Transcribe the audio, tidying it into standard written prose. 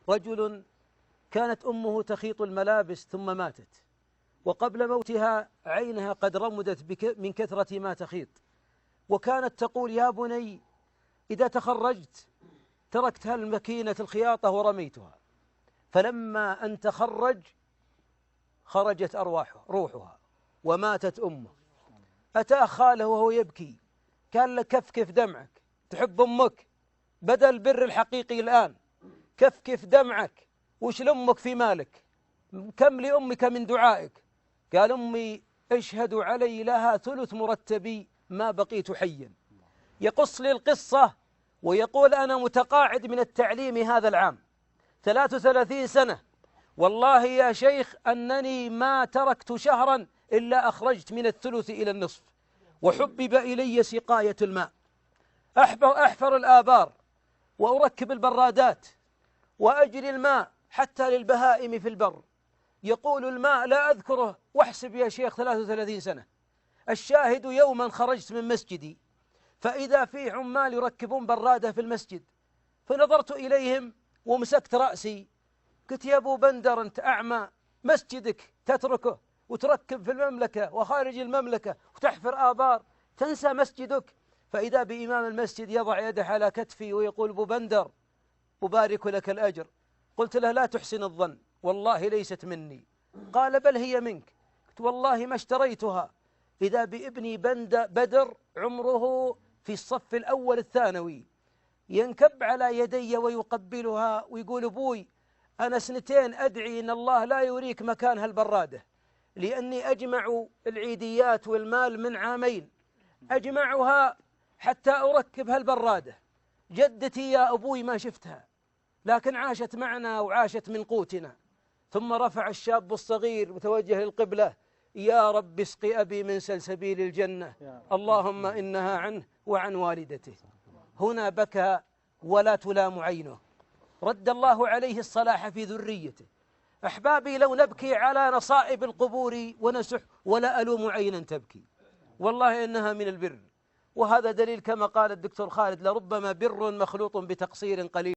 رجل كانت أمه تخيط الملابس ثم ماتت، وقبل موتها عينها قد رمدت من كثرة ما تخيط، وكانت تقول: يا بني، إذا تخرجت تركت هالماكينة الخياطة ورميتها. فلما أن تخرج خرجت روحها وماتت أمه. أتى خاله وهو يبكي، قال له: كفكف دمعك، تحب أمك بدل البر الحقيقي الآن، كفكف دمعك، وش لأمك في مالك، كم لأمك من دعائك؟ قال: أمي اشهد علي لها ثلث مرتبي ما بقيت حيا. يقص لي القصة ويقول: أنا متقاعد من التعليم هذا العام 33 سنة، والله يا شيخ أنني ما تركت شهرا إلا أخرجت من الثلث إلى النصف، وحبب إلي سقاية الماء، أحفر الآبار وأركب البرادات وأجري الماء حتى للبهائم في البر. يقول: الماء لا أذكره، واحسب يا شيخ 33 سنة. الشاهد: يوما خرجت من مسجدي فإذا في عمال يركبون برادة في المسجد، فنظرت إليهم ومسكت رأسي، قلت: يا أبو بندر، أنت أعمى؟ مسجدك تتركه وتركب في المملكة وخارج المملكة وتحفر آبار، تنسى مسجدك؟ فإذا بإمام المسجد يضع يده على كتفي ويقول: أبو بندر، أبارك لك الأجر. قلت له: لا تحسن الظن، والله ليست مني. قال: بل هي منك. قلت: والله ما اشتريتها. إذا بابني بدر عمره في الصف الأول الثانوي ينكب على يدي ويقبلها ويقول: أبوي، أنا سنتين أدعي إن الله لا يريك مكان هالبرادة، لأني أجمع العيديات والمال من عامين أجمعها حتى أركب هالبرادة. جدتي يا أبوي ما شفتها، لكن عاشت معنا وعاشت من قوتنا. ثم رفع الشاب الصغير متوجه للقبلة: يا رب اسق أبي من سلسبيل الجنة، اللهم إنها عنه وعن والدته. هنا بكى ولا تلام عينه، رد الله عليه الصلاح في ذريته. أحبابي، لو نبكي على نصائب القبور ونسح ولا ألوم عينا تبكي، والله إنها من البر. وهذا دليل كما قال الدكتور خالد: لربما بر مخلوط بتقصير قليل.